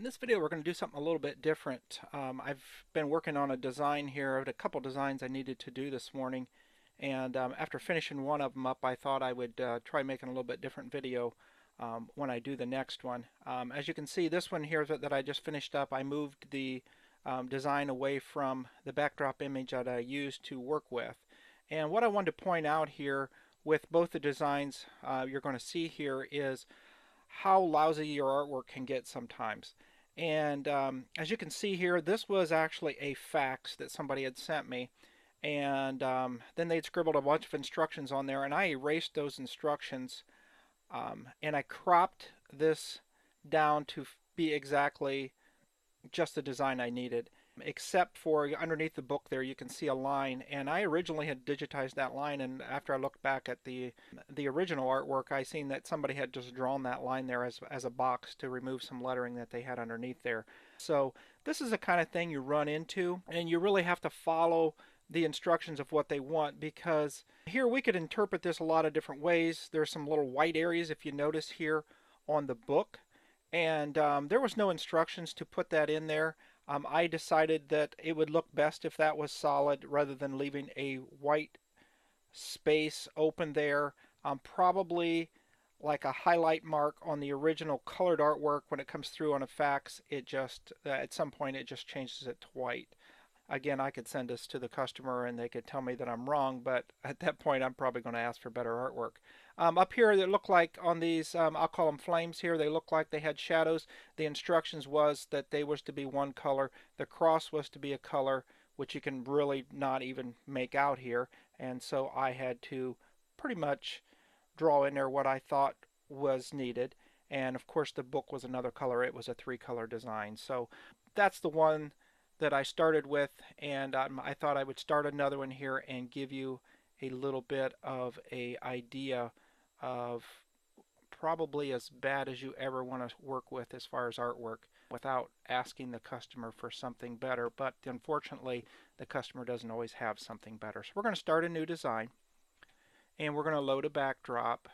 In this video, we're going to do something a little bit different. I've been working on a design here. I had a couple designs I needed to do this morning, and after finishing one of them up, I thought I would try making a little bit different video when I do the next one. As you can see, this one here that I just finished up, I moved the design away from the backdrop image that I used to work with. And what I wanted to point out here with both the designs you're going to see here is how lousy your artwork can get sometimes. And as you can see here, this was actually a fax that somebody had sent me. And then they'd scribbled a bunch of instructions on there, and I erased those instructions. And I cropped this down to be exactly just the design I needed, except for underneath the book there you can see a line, and I originally had digitized that line, and after I looked back at the original artwork, I seen that somebody had just drawn that line there as a box to remove some lettering that they had underneath there. So this is the kind of thing you run into, and you really have to follow the instructions of what they want, because here we could interpret this a lot of different ways. There's some little white areas, if you notice here on the book, and there was no instructions to put that in there. I decided that it would look best if that was solid rather than leaving a white space open there. Probably like a highlight mark on the original colored artwork. When it comes through on a fax, it just at some point it just changes it to white. Again, I could send this to the customer and they could tell me that I'm wrong, but at that point I'm probably going to ask for better artwork. Up here, they look like on these, I'll call them flames here, they look like they had shadows. The instructions was that they was to be one color. The cross was to be a color, which you can really not even make out here. And so I had to pretty much draw in there what I thought was needed. And of course, the book was another color. It was a three-color design. So that's the one that I started with, and I thought I would start another one here and give you a little bit of a idea of probably as bad as you ever want to work with as far as artwork without asking the customer for something better. But unfortunately, the customer doesn't always have something better. So we're going to start a new design, and we're going to load a backdrop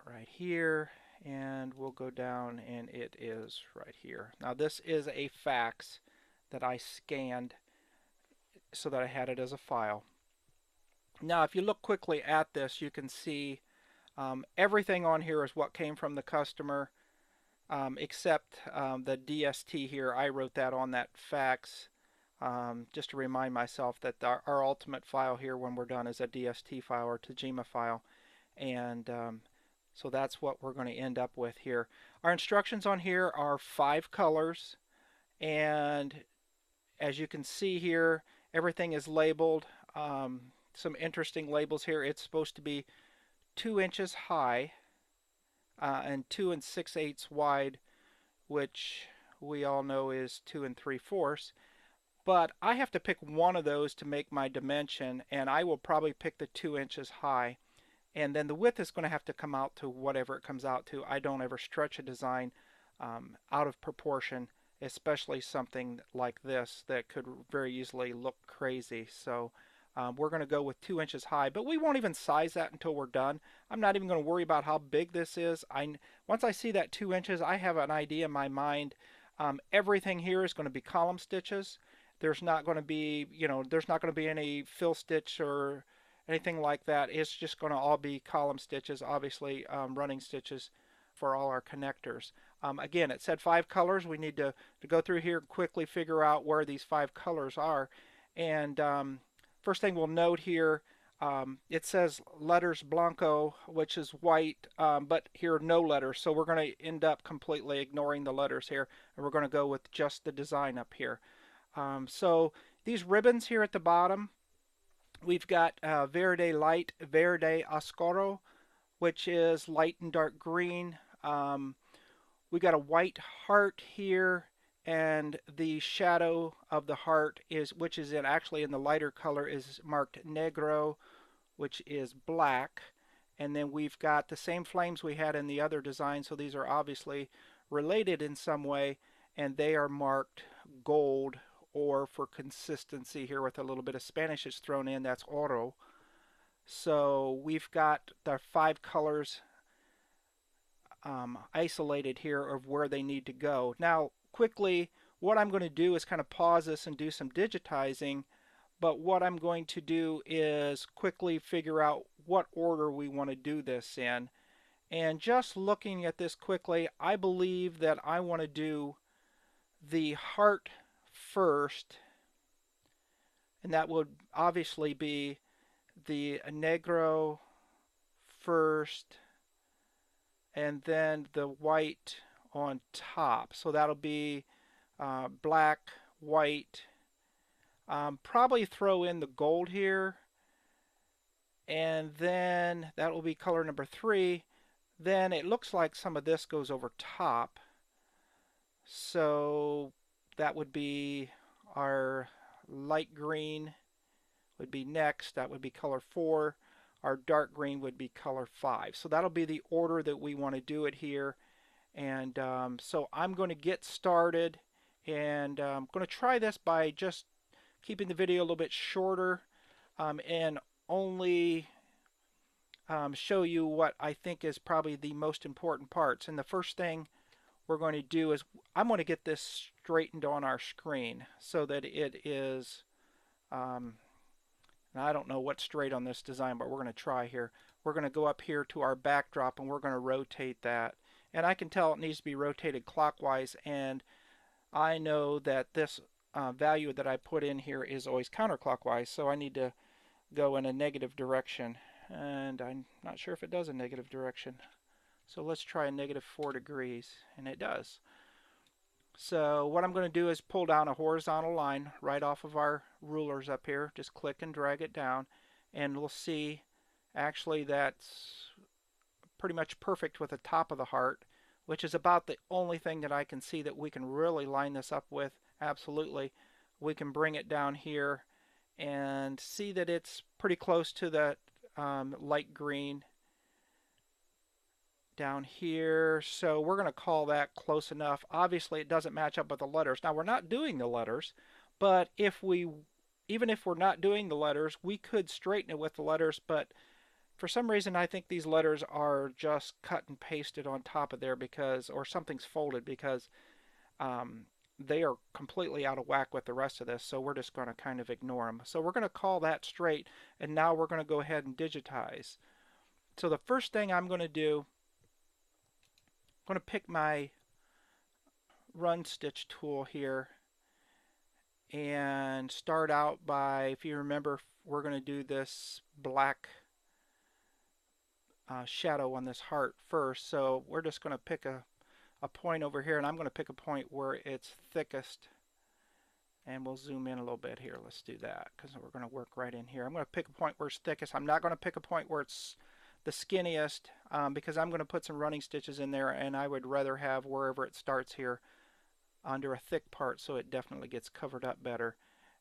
right here, and we'll go down, and it is right here. Now this is a fax that I scanned so that I had it as a file. Now if you look quickly at this, you can see everything on here is what came from the customer, except the DST here. I wrote that on that fax just to remind myself that our ultimate file here when we're done is a DST file or Tajima file. And so that's what we're going to end up with here. Our instructions on here are 5 colors, and as you can see here, everything is labeled. Some interesting labels here. It's supposed to be 2 inches high and 2 6/8 wide, which we all know is 2 3/4. But I have to pick one of those to make my dimension, and I will probably pick the 2 inches high. And then the width is going to have to come out to whatever it comes out to. I don't ever stretch a design out of proportion, especially something like this that could very easily look crazy. So we're going to go with 2 inches high, but we won't even size that until we're done. I'm not even going to worry about how big this is. Once I see that 2 inches, I have an idea in my mind. Everything here is going to be column stitches. There's not going to be, there's not going to be any fill stitch or anything like that. It's just going to all be column stitches, obviously running stitches for all our connectors. Again, it said 5 colors. We need to go through here and quickly figure out where these 5 colors are. And first thing we'll note here, it says letters blanco, which is white, but here no letters. So we're going to end up completely ignoring the letters here, and we're going to go with just the design up here. So these ribbons here at the bottom, we've got Verde Light, Verde Oscuro, which is light and dark green. We got a white heart here, and the shadow of the heart which is actually in the lighter color, is marked negro, which is black. And then we've got the same flames we had in the other design, so these are obviously related in some way, and they are marked gold, or for consistency here with a little bit of Spanish is thrown in, that's oro. So we've got the 5 colors isolated here of where they need to go. Now, quickly, what I'm going to do is kind of pause this and do some digitizing, but what I'm going to do is quickly figure out what order we want to do this in. And just looking at this quickly, I believe that I want to do the heart first, and that would obviously be the negro first, and then the white on top. So that'll be black, white. Probably throw in the gold here, and then that will be color number 3. Then it looks like some of this goes over top. So that would be our light green would be next. That would be color 4. Our dark green would be color 5. So that'll be the order that we want to do it here. And so I'm going to get started, and I'm going to try this by just keeping the video a little bit shorter and only show you what I think is probably the most important parts. And the first thing we're going to do is I'm going to get this straightened on our screen so that it is, I don't know what's straight on this design, but we're going to try here. We're going to go up here to our backdrop and we're going to rotate that. And I can tell it needs to be rotated clockwise, and I know that this value that I put in here is always counterclockwise, so I need to go in a negative direction, and I'm not sure if it does a negative direction. So let's try a -4 degrees, and it does. So what I'm going to do is pull down a horizontal line right off of our rulers up here. Just click and drag it down, and we'll see actually that's pretty much perfect with the top of the heart, which is about the only thing that I can see that we can really line this up with. Absolutely. We can bring it down here and see that it's pretty close to that light green down here. So we're going to call that close enough. Obviously it doesn't match up with the letters. Now we're not doing the letters, but even if we're not doing the letters, we could straighten it with the letters, but for some reason I think these letters are just cut and pasted on top of there because, or something's folded because they are completely out of whack with the rest of this, so we're just going to kind of ignore them. So we're going to call that straight, and now we're going to go ahead and digitize. So the first thing I'm going to do, I'm going to pick my run stitch tool here and start out by, if you remember, we're going to do this black shadow on this heart first. So we're just going to pick a point over here, and I'm going to pick a point where it's thickest, and we'll zoom in a little bit here. Let's do that because we're going to work right in here. I'm going to pick a point where it's thickest. I'm not going to pick a point where it's the skinniest because I'm going to put some running stitches in there, and I would rather have wherever it starts here under a thick part so it definitely gets covered up better.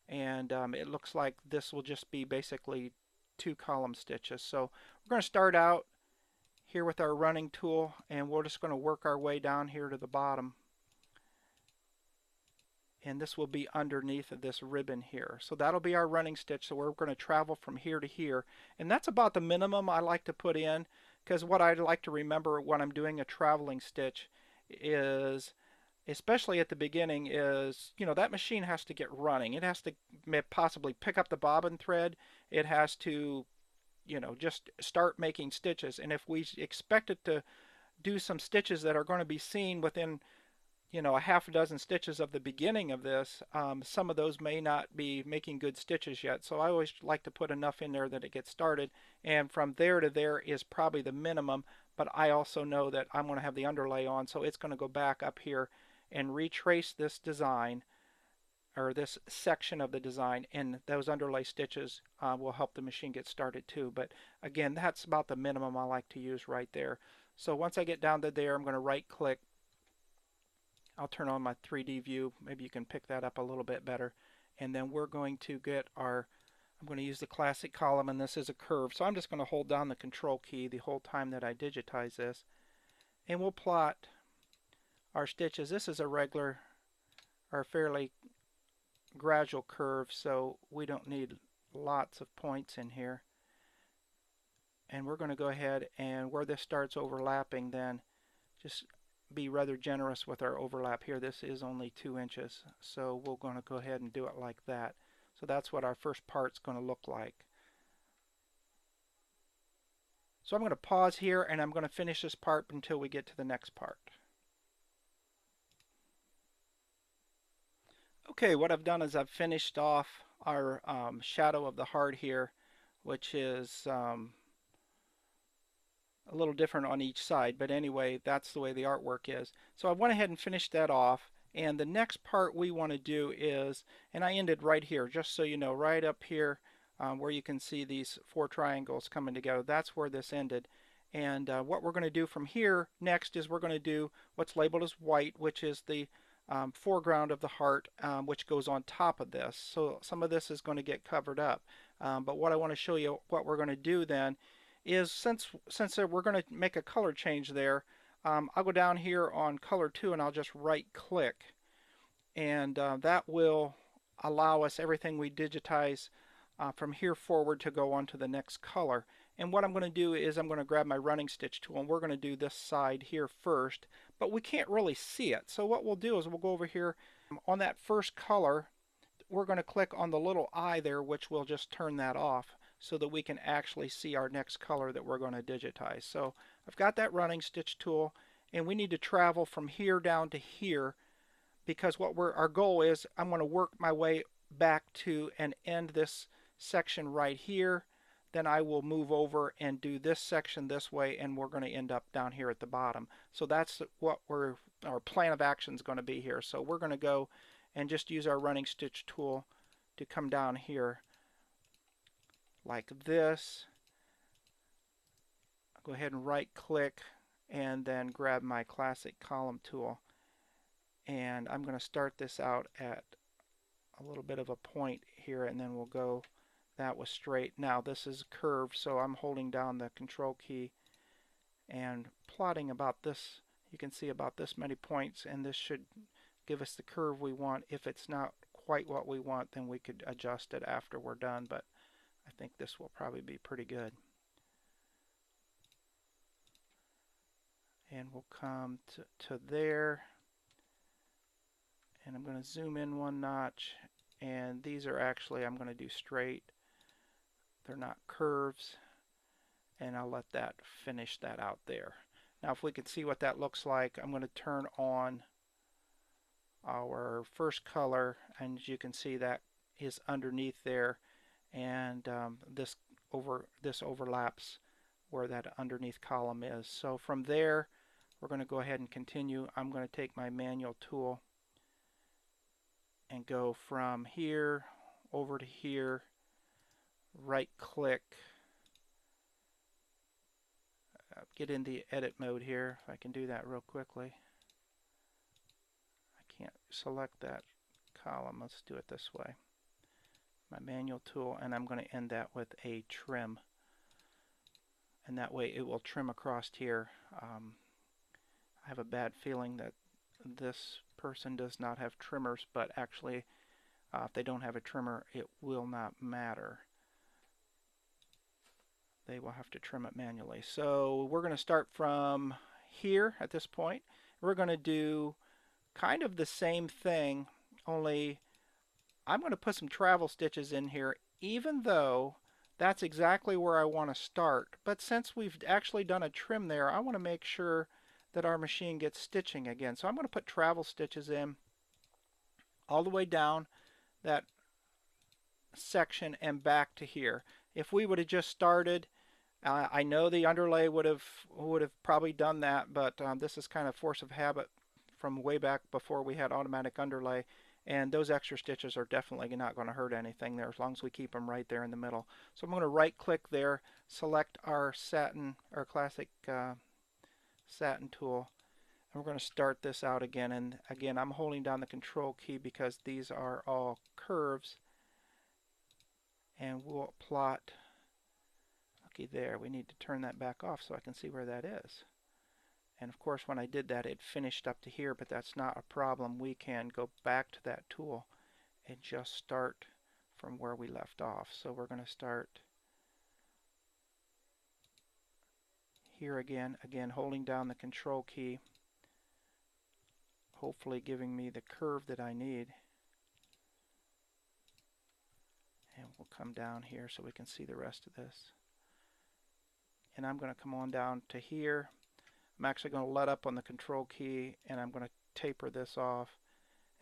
And it looks like this will just be basically 2 column stitches. So we're going to start out here with our running tool, and we're just going to work our way down here to the bottom, and this will be underneath of this ribbon here. So that'll be our running stitch. So we're going to travel from here to here, and that's about the minimum I like to put in, because what I like to remember when I'm doing a traveling stitch is, especially at the beginning, is, you know, that machine has to get running. It has to possibly pick up the bobbin thread. It has to, you know, just start making stitches. And if we expect it to do some stitches that are going to be seen within, you know, a half a dozen stitches of the beginning of this, some of those may not be making good stitches yet. So I always like to put enough in there that it gets started, and from there to there is probably the minimum. But I also know that I'm going to have the underlay on, so it's going to go back up here and retrace this design, or this section of the design, and those underlay stitches will help the machine get started too. But again, that's about the minimum I like to use right there. So once I get down to there, I'm going to right click. I'll turn on my 3D view. Maybe you can pick that up a little bit better. And then we're going to get our, I'm going to use the classic column, and this is a curve. So I'm just going to hold down the control key the whole time that I digitize this. And we'll plot our stitches. This is a regular or fairly gradual curve, so we don't need lots of points in here. And we're going to go ahead, and where this starts overlapping, then just be rather generous with our overlap here. This is only 2 inches, so we're going to go ahead and do it like that. So that's what our first part's going to look like. So I'm going to pause here and I'm going to finish this part until we get to the next part. Okay, what I've done is I've finished off our shadow of the heart here, which is a little different on each side, but anyway, that's the way the artwork is. So I went ahead and finished that off, and the next part we want to do is, and I ended right here, just so you know, right up here where you can see these 4 triangles coming together. That's where this ended. And what we're going to do from here next is we're going to do what's labeled as white, which is the foreground of the heart, which goes on top of this. So some of this is going to get covered up. But what I want to show you what we're going to do then is since we're going to make a color change there, I'll go down here on color 2 and I'll just right click, and that will allow us everything we digitize from here forward to go on to the next color. And what I'm going to do is I'm going to grab my running stitch tool and we're going to do this side here first, but we can't really see it. So what we'll do is we'll go over here on that first color. We're going to click on the little eye there, which will just turn that off so that we can actually see our next color that we're going to digitize. So I've got that running stitch tool, and we need to travel from here down to here, because what our goal is, I'm going to work my way back to and end this section right here. Then I will move over and do this section this way, and we're going to end up down here at the bottom. So that's what our plan of action is going to be here. So we're going to go and just use our running stitch tool to come down here like this. I'll go ahead and right click and then grab my classic column tool, and I'm going to start this out at a little bit of a point here, and then we'll go, that was straight. Now this is curved, so I'm holding down the control key and plotting about this. You can see about this many points, and this should give us the curve we want. If it's not quite what we want, then we could adjust it after we're done, but I think this will probably be pretty good. And we'll come to there, and I'm going to zoom in 1 notch, and these are actually, I'm going to do straight. They're not curves, and I'll let that finish that out there. Now if we can see what that looks like, I'm going to turn on our first color, and as you can see that is underneath there, and this overlaps where that underneath column is. So from there we're going to go ahead and continue. I'm going to take my manual tool and go from here over to here, right click, get in the edit mode here, if I can do that real quickly. I can't select that column. Let's do it this way. My manual tool, and I'm going to end that with a trim, and that way it will trim across here. I have a bad feeling that this person does not have trimmers, but actually if they don't have a trimmer, it will not matter. They will have to trim it manually. So we're going to start from here at this point. We're going to do kind of the same thing, only I'm going to put some travel stitches in here, even though that's exactly where I want to start. But since we've actually done a trim there, I want to make sure that our machine gets stitching again. So I'm going to put travel stitches in all the way down that section and back to here. If we would have just started, I know the underlay would have probably done that, but this is kind of force of habit from way back before we had automatic underlay, and those extra stitches are definitely not going to hurt anything there as long as we keep them right there in the middle. So I'm going to right click there, select our satin or classic satin tool, and we're going to start this out again. And again, I'm holding down the control key because these are all curves, and we'll plot. Okay, there, we need to turn that back off so I can see where that is. And of course when I did that it finished up to here, but that's not a problem. We can go back to that tool and just start from where we left off. So we're going to start here again holding down the control key, hopefully giving me the curve that I need. And we'll come down here so we can see the rest of this. And I'm going to come on down to here. I'm actually going to let up on the control key and I'm going to taper this off.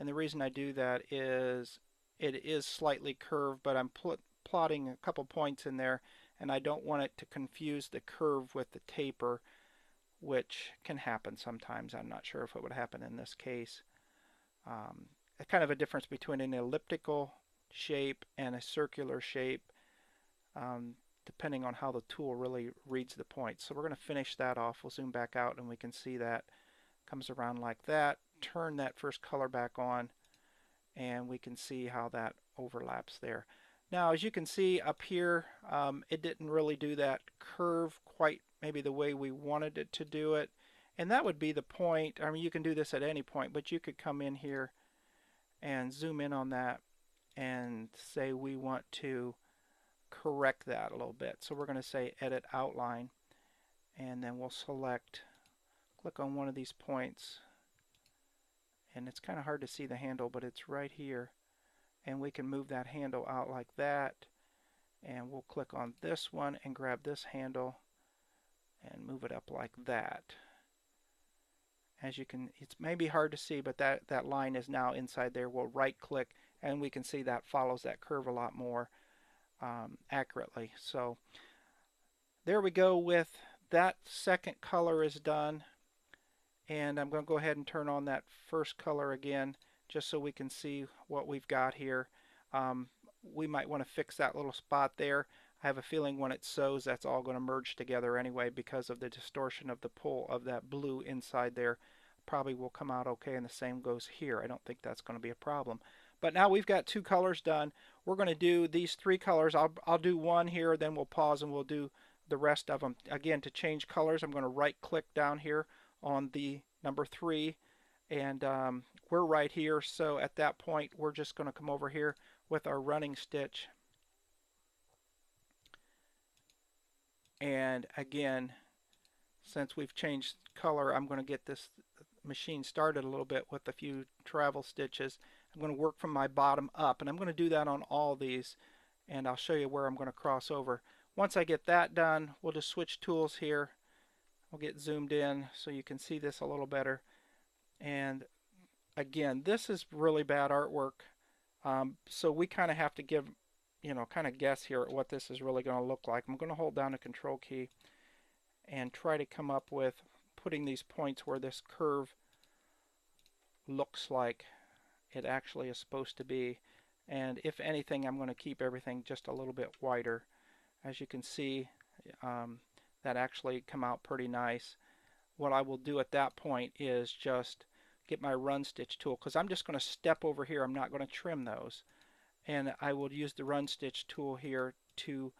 And the reason I do that is it is slightly curved, but I'm plotting a couple points in there and I don't want it to confuse the curve with the taper, which can happen sometimes. I'm not sure if it would happen in this case. Kind of a difference between an elliptical shape and a circular shape, depending on how the tool really reads the points. So we're going to finish that off. We'll zoom back out and we can see that comes around like that. Turn that first color back on and we can see how that overlaps there. Now as you can see up here, it didn't really do that curve quite maybe the way we wanted it to do it, and that would be the point. I mean, you can do this at any point, but you could come in here and zoom in on that and say we want to correct that a little bit. So we're going to say edit outline, and then we'll click on one of these points, and it's kind of hard to see the handle, but it's right here, and we can move that handle out like that, and we'll click on this one and grab this handle and move it up like that. As you can, it's maybe hard to see, but that line is now inside there. We'll right click and we can see that follows that curve a lot more accurately. So there we go. With that second color is done, and I'm going to go ahead and turn on that first color again just so we can see what we've got here. We might want to fix that little spot there. I have a feeling when it sews that's all going to merge together anyway because of the distortion of the pull of that blue inside there. Probably will come out okay, and the same goes here. I don't think that's going to be a problem. But now we've got two colors done. We're going to do these three colors. I'll do one here, then we'll pause and we'll do the rest of them. Again, to change colors, I'm going to right click down here on the number 3, and we're right here, so at that point we're just going to come over here with our running stitch. And again, since we've changed color, I'm going to get this machine started a little bit with a few travel stitches. I'm going to work from my bottom up, and I'm going to do that on all these, and I'll show you where I'm going to cross over. Once I get that done, we'll just switch tools here. We'll get zoomed in so you can see this a little better. And again, this is really bad artwork, so we kind of have to give, kind of guess here at what this is really going to look like. I'm going to hold down the control key and try to come up with putting these points where this curve looks like it actually is supposed to be. And if anything, I'm going to keep everything just a little bit wider. As you can see, that actually come out pretty nice. What I will do at that point is just get my run stitch tool, because I'm just going to step over here. I'm not going to trim those. And I will use the run stitch tool here to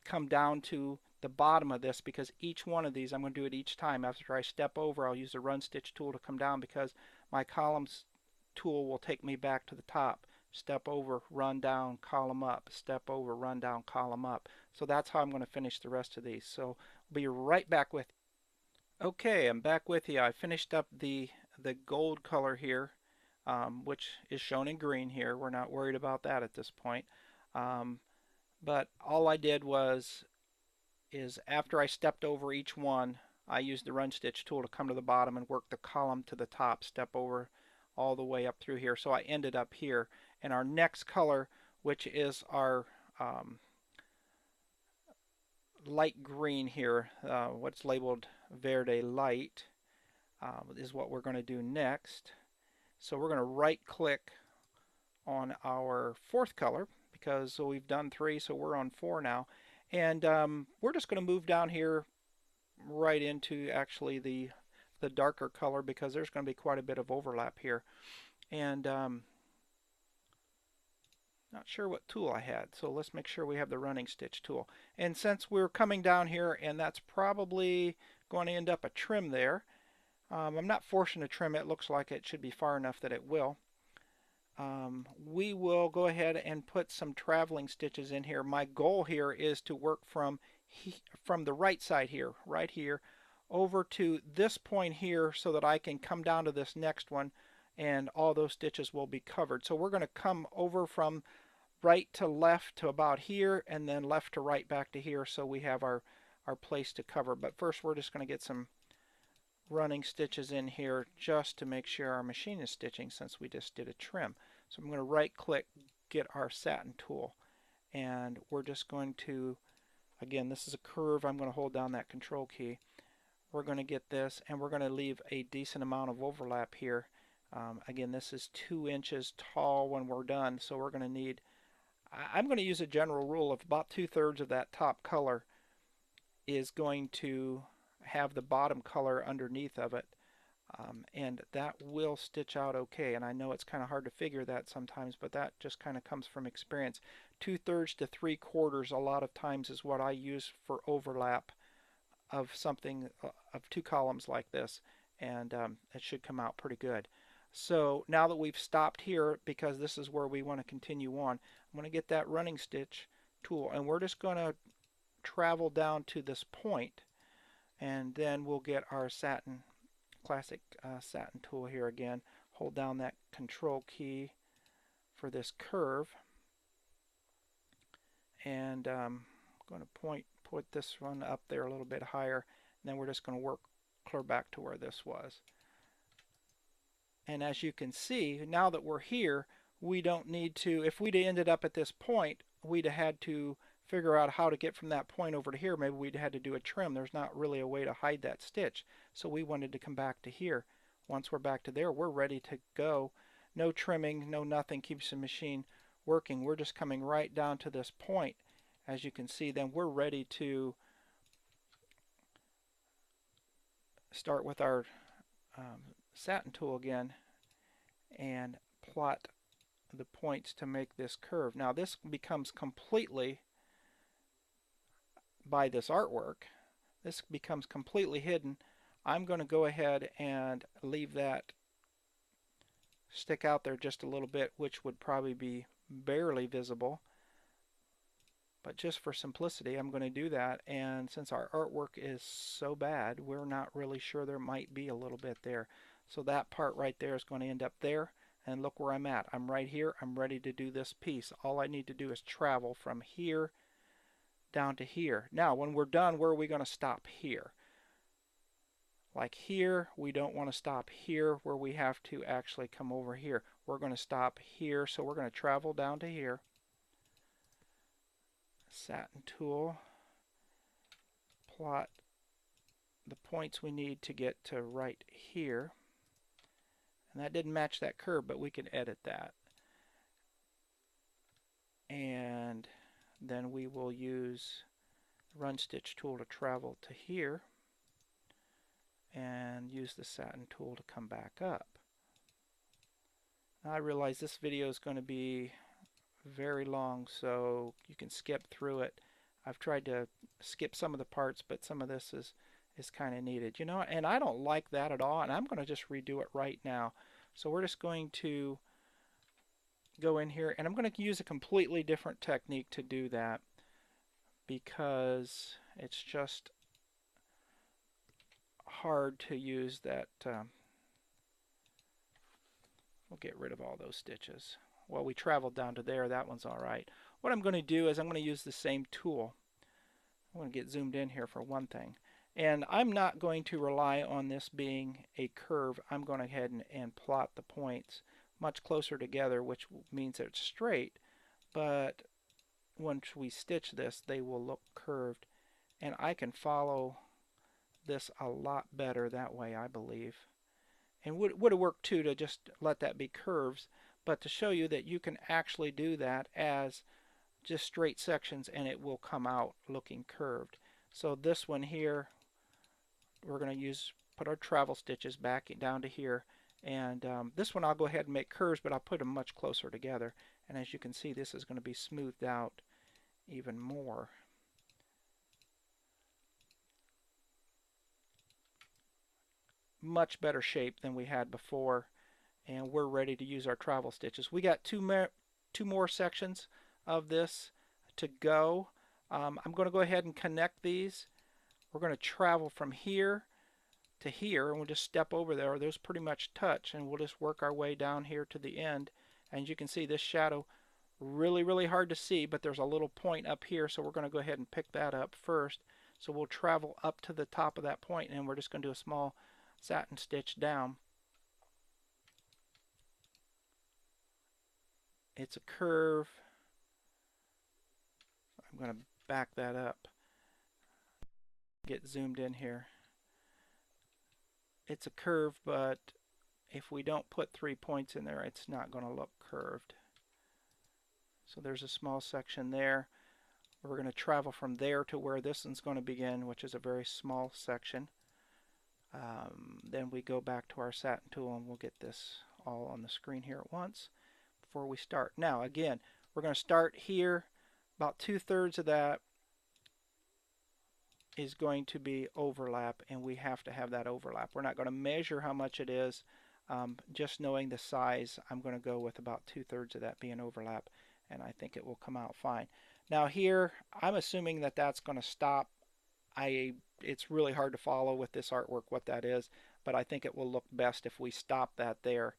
come down to the bottom of this, because each one of these I'm going to do it each time. After I step over, I'll use the run stitch tool to come down, because my columns tool will take me back to the top. Step over, run down, column up, step over, run down, column up. So that's how I'm going to finish the rest of these. So I'll be right back with you. Okay, I'm back with you. I finished up the gold color here, which is shown in green here. We're not worried about that at this point. But all I did is after I stepped over each one, I used the run stitch tool to come to the bottom and work the column to the top, step over all the way up through here. So I ended up here. And our next color, which is our light green here, what's labeled Verde Light, is what we're going to do next. So we're going to right click on our fourth color, because we've done 3, so we're on 4 now. And we're just going to move down here right into actually the darker color, because there's going to be quite a bit of overlap here. And not sure what tool I had, so let's make sure we have the running stitch tool. And since we're coming down here, and that's probably going to end up a trim there, I'm not forcing to trim it. It looks like it should be far enough that it will. We will go ahead and put some traveling stitches in here. My goal here is to work from the right side here, right here, over to this point here so that I can come down to this next one and all those stitches will be covered. So we're going to come over from right to left to about here and then left to right back to here so we have our place to cover. But first we're just going to get some running stitches in here just to make sure our machine is stitching since we just did a trim. So I'm going to right click, get our satin tool, and we're just going to, again, this is a curve, I'm going to hold down that control key. We're going to get this and we're going to leave a decent amount of overlap here. Again, this is 2 inches tall when we're done, so we're going to need, I'm going to use a general rule of about 2/3 of that top color is going to have the bottom color underneath of it, and that will stitch out okay. And I know it's kind of hard to figure that sometimes, but that just kind of comes from experience. 2/3 to 3/4 a lot of times is what I use for overlap of something of 2 columns like this, and it should come out pretty good. So now that we've stopped here, because this is where we want to continue on, I'm going to get that running stitch tool and we're just going to travel down to this point, and then we'll get our satin, classic satin tool here again. Hold down that control key for this curve, and I'm going to put this one up there a little bit higher, and then we're just going to work clear back to where this was. And as you can see, now that we're here, we don't need to, if we'd ended up at this point, we'd have had to figure out how to get from that point over to here. Maybe we'd had to do a trim. There's not really a way to hide that stitch. So we wanted to come back to here. Once we're back to there, we're ready to go. No trimming, no nothing, keeps the machine working. We're just coming right down to this point. As you can see, then we're ready to start with our satin tool again and plot the points to make this curve. Now this becomes completely, by this artwork, this becomes completely hidden. I'm going to go ahead and leave that stick out there just a little bit, which would probably be barely visible. But just for simplicity, I'm going to do that, and since our artwork is so bad, we're not really sure. There might be a little bit there. So that part right there is going to end up there, and look where I'm at. I'm right here. I'm ready to do this piece. All I need to do is travel from here down to here. Now, when we're done, where are we going to stop here? Like here, we don't want to stop here where we have to actually come over here. We're going to stop here, so we're going to travel down to here. Satin tool, plot the points we need to get to right here. And that didn't match that curve, but we can edit that. And then we will use the run stitch tool to travel to here and use the satin tool to come back up. Now I realize this video is going to be very long, so you can skip through it. I've tried to skip some of the parts, but some of this is kind of needed. You know, and I don't like that at all, and I'm going to just redo it right now. So we're just going to go in here, and I'm going to use a completely different technique to do that because it's just hard to use that. We'll get rid of all those stitches. Well, we traveled down to there. That one's all right. What I'm going to do is I'm going to use the same tool. I'm going to get zoomed in here for one thing. And I'm not going to rely on this being a curve. I'm going ahead and plot the points much closer together, which means it's straight. But once we stitch this, they will look curved. And I can follow this a lot better that way, I believe. And would have worked too to just let that be curves, but to show you that you can actually do that as just straight sections and it will come out looking curved. So this one here, we're going to put our travel stitches back down to here, and this one I'll go ahead and make curves, but I'll put them much closer together. And as you can see, this is going to be smoothed out even more. Much better shape than we had before, and we're ready to use our travel stitches. We got two more sections of this to go. I'm going to go ahead and connect these. We're going to travel from here to here, and we'll just step over there. Those pretty much touch, and we'll just work our way down here to the end. And you can see this shadow, really hard to see, but there's a little point up here, so we're going to go ahead and pick that up first. So we'll travel up to the top of that point, and we're just going to do a small satin stitch down. It's a curve. I'm going to back that up, get zoomed in here. It's a curve, but if we don't put 3 points in there, it's not going to look curved. So there's a small section there. We're going to travel from there to where this one's going to begin, which is a very small section. Then we go back to our satin tool, and we'll get this all on the screen here at once before we start. Now again, we're going to start here. About 2/3 of that is going to be overlap, and we have to have that overlap. We're not going to measure how much it is. Just knowing the size, I'm going to go with about 2/3 of that being overlap, and I think it will come out fine. Now here, I'm assuming that that's going to stop. It's really hard to follow with this artwork what that is, but I think it will look best if we stop that there.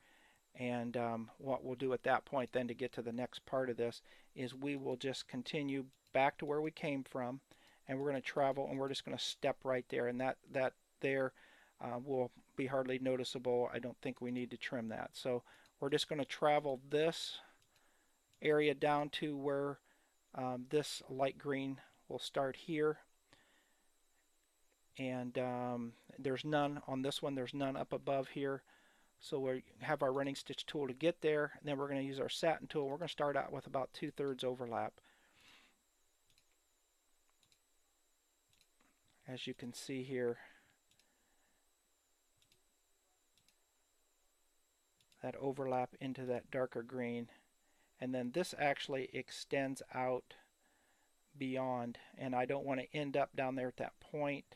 And what we'll do at that point then to get to the next part of this is we will just continue back to where we came from, and we're going to travel, and we're just going to step right there, and that there will be hardly noticeable. I don't think we need to trim that. So we're just going to travel this area down to where this light green will start here, and there's none on this one. There's none up above here. So we have our running stitch tool to get there, and then we're going to use our satin tool. We're going to start out with about 2/3 overlap. As you can see here, that overlap into that darker green, and then this actually extends out beyond, and I don't want to end up down there at that point,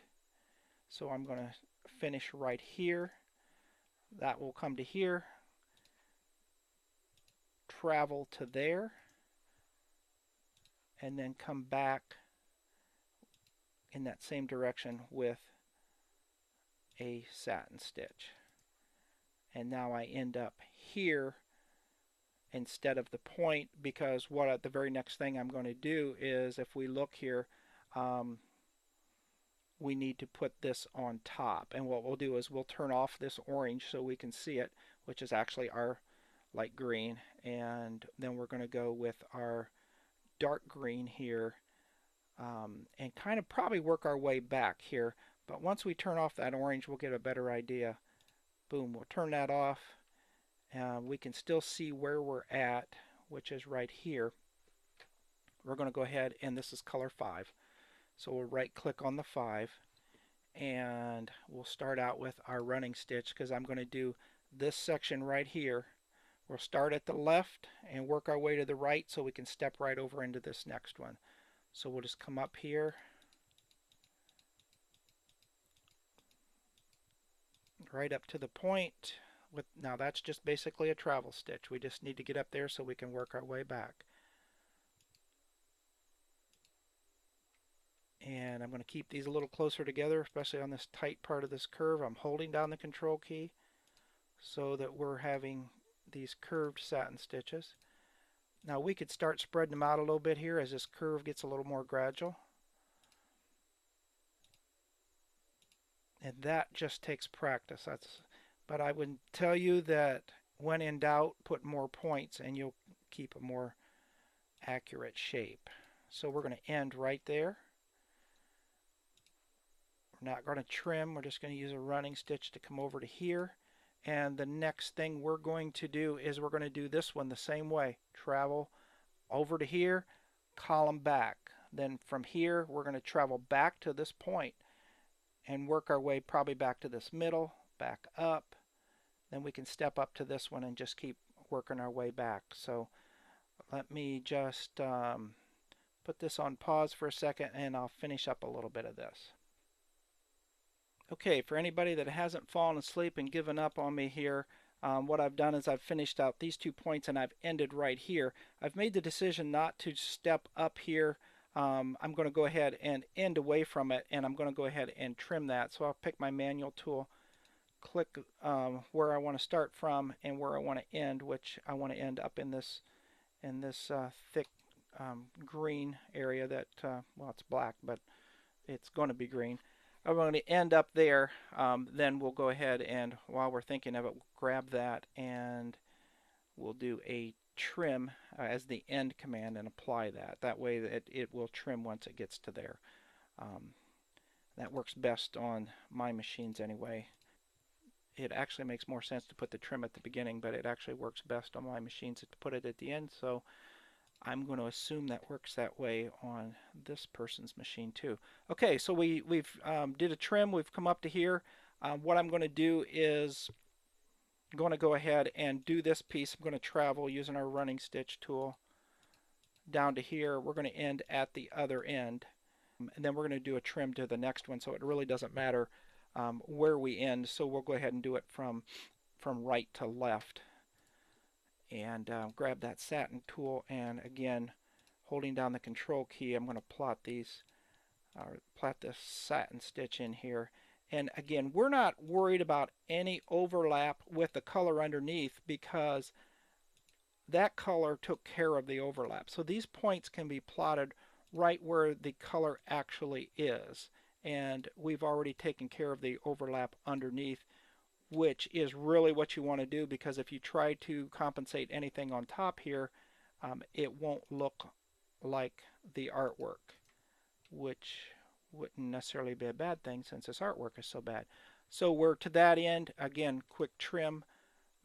so I'm going to finish right here. That will come to here, travel to there, and then come back in that same direction with a satin stitch. And now I end up here instead of the point, because what the very next thing I'm going to do is, if we look here, we need to put this on top, and what we'll do is we'll turn off this orange so we can see it, which is actually our light green, and then we're going to go with our dark green here, and kind of probably work our way back here. But once we turn off that orange, we'll get a better idea. Boom, we'll turn that off. We can still see where we're at, which is right here. We're going to go ahead, and this is color 5. So we'll right click on the 5, and we'll start out with our running stitch, because I'm going to do this section right here. We'll start at the left and work our way to the right so we can step right over into this next one. So we'll just come up here, right up to the point. Now that's just basically a travel stitch. We just need to get up there so we can work our way back. And I'm going to keep these a little closer together, especially on this tight part of this curve. I'm holding down the control key so that we're having these curved satin stitches. Now we could start spreading them out a little bit here as this curve gets a little more gradual. And that just takes practice. But I would tell you that when in doubt, put more points and you'll keep a more accurate shape. So we're going to end right there. We're not going to trim, we're just going to use a running stitch to come over to here. And the next thing we're going to do is we're going to do this one the same way. Travel over to here, column back. Then from here we're going to travel back to this point and work our way probably back to this middle, back up. Then we can step up to this one and just keep working our way back. So let me just put this on pause for a second, and I'll finish up a little bit of this. Okay, for anybody that hasn't fallen asleep and given up on me here, what I've done is I've finished out these 2 points and I've ended right here. I've made the decision not to step up here I'm going to go ahead and end away from it, and I'm going to go ahead and trim that. So I'll pick my manual tool, click where I want to start from and where I want to end, which I want to end up in this thick green area that, well, it's black, but it's going to be green. I'm going to end up there. Then we'll go ahead and, while we're thinking of it, we'll grab that and we'll do a trim as the end command and apply that. That way it will trim once it gets to there. Um, that works best on my machines anyway. It actually makes more sense to put the trim at the beginning, but it actually works best on my machines to put it at the end. So I'm going to assume that works that way on this person's machine too. Okay, so we've did a trim. We've come up to here. What I'm going to do is I'm going to go ahead and do this piece. I'm going to travel using our running stitch tool down to here. We're going to end at the other end. And then we're going to do a trim to the next one, so it really doesn't matter where we end. So we'll go ahead and do it from right to left. And grab that satin tool, and again, holding down the control key, I'm going to plot this satin stitch in here. And again, we're not worried about any overlap with the color underneath because that color took care of the overlap. So these points can be plotted right where the color actually is. And we've already taken care of the overlap underneath, which is really what you want to do, because if you try to compensate anything on top here, it won't look like the artwork, which wouldn't necessarily be a bad thing since this artwork is so bad. So we're to that end. Again, quick trim,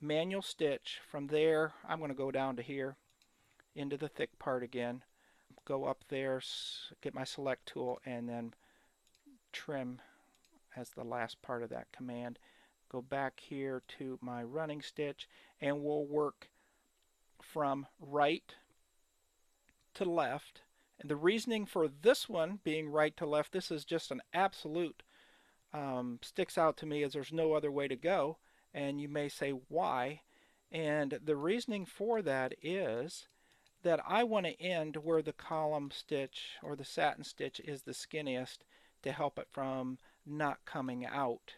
manual stitch. From there, I'm going to go down to here into the thick part again, go up there, get my select tool, and then trim as the last part of that command. Go back here to my running stitch, and we'll work from right to left. And the reasoning for this one being right to left, this is just an absolute sticks out to me as there's no other way to go. And you may say, why? And the reasoning for that is that I want to end where the column stitch or the satin stitch is the skinniest to help it from not coming out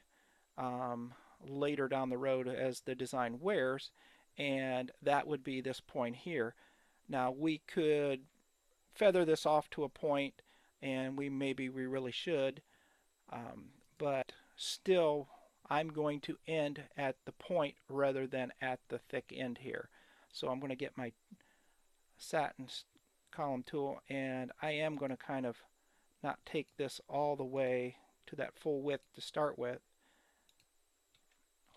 later down the road as the design wears, and that would be this point here. Now we could feather this off to a point, and maybe we really should, but still I'm going to end at the point rather than at the thick end here. So I'm going to get my satin column tool, and I am going to kind of not take this all the way to that full width to start with,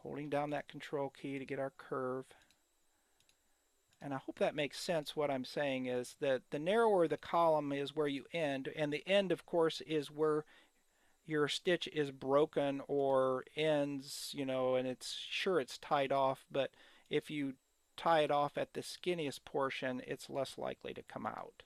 holding down that control key to get our curve. And I hope that makes sense. What I'm saying is that the narrower the column is where you end, and the end of course is where your stitch is broken or ends, and it's tied off, but if you tie it off at the skinniest portion, it's less likely to come out.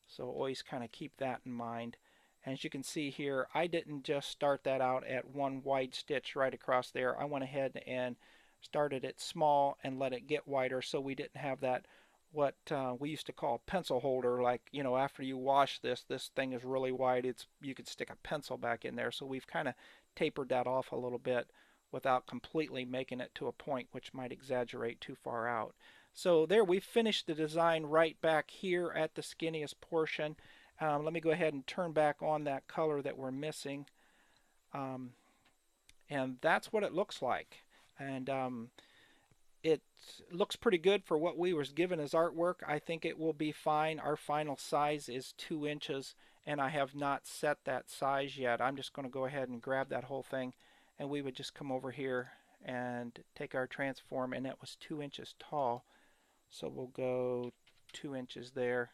So always kind of keep that in mind. As you can see here, I didn't just start that out at one wide stitch right across there. I went ahead and started it small and let it get wider, so we didn't have that what we used to call pencil holder, like after you wash this thing is really wide, you could stick a pencil back in there. So we've kind of tapered that off a little bit without completely making it to a point which might exaggerate too far out. So there, we've finished the design right back here at the skinniest portion. Let me go ahead and turn back on that color that we're missing. And that's what it looks like. And it looks pretty good for what we was given as artwork. I think it will be fine. Our final size is 2 inches, and I have not set that size yet. I'm just going to go ahead and grab that whole thing, and we would just come over here and take our transform, and it was 2 inches tall. So we'll go 2 inches there.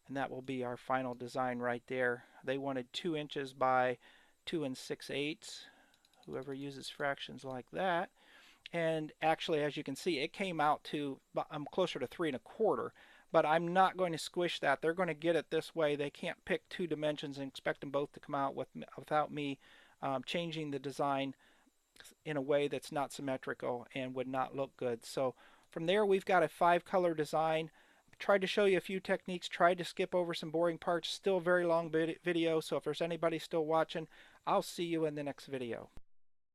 And that will be our final design right there. They wanted 2 inches by 2 6/8. Whoever uses fractions like that. And actually, as you can see, it came out to I'm closer to 3 1/4. But I'm not going to squish that. They're going to get it this way. They can't pick 2 dimensions and expect them both to come out without me changing the design in a way that's not symmetrical and would not look good. So from there, we've got a 5-color design. tried to show you a few techniques, tried to skip over some boring parts. Still a very long video, so if there's anybody still watching, I'll see you in the next video.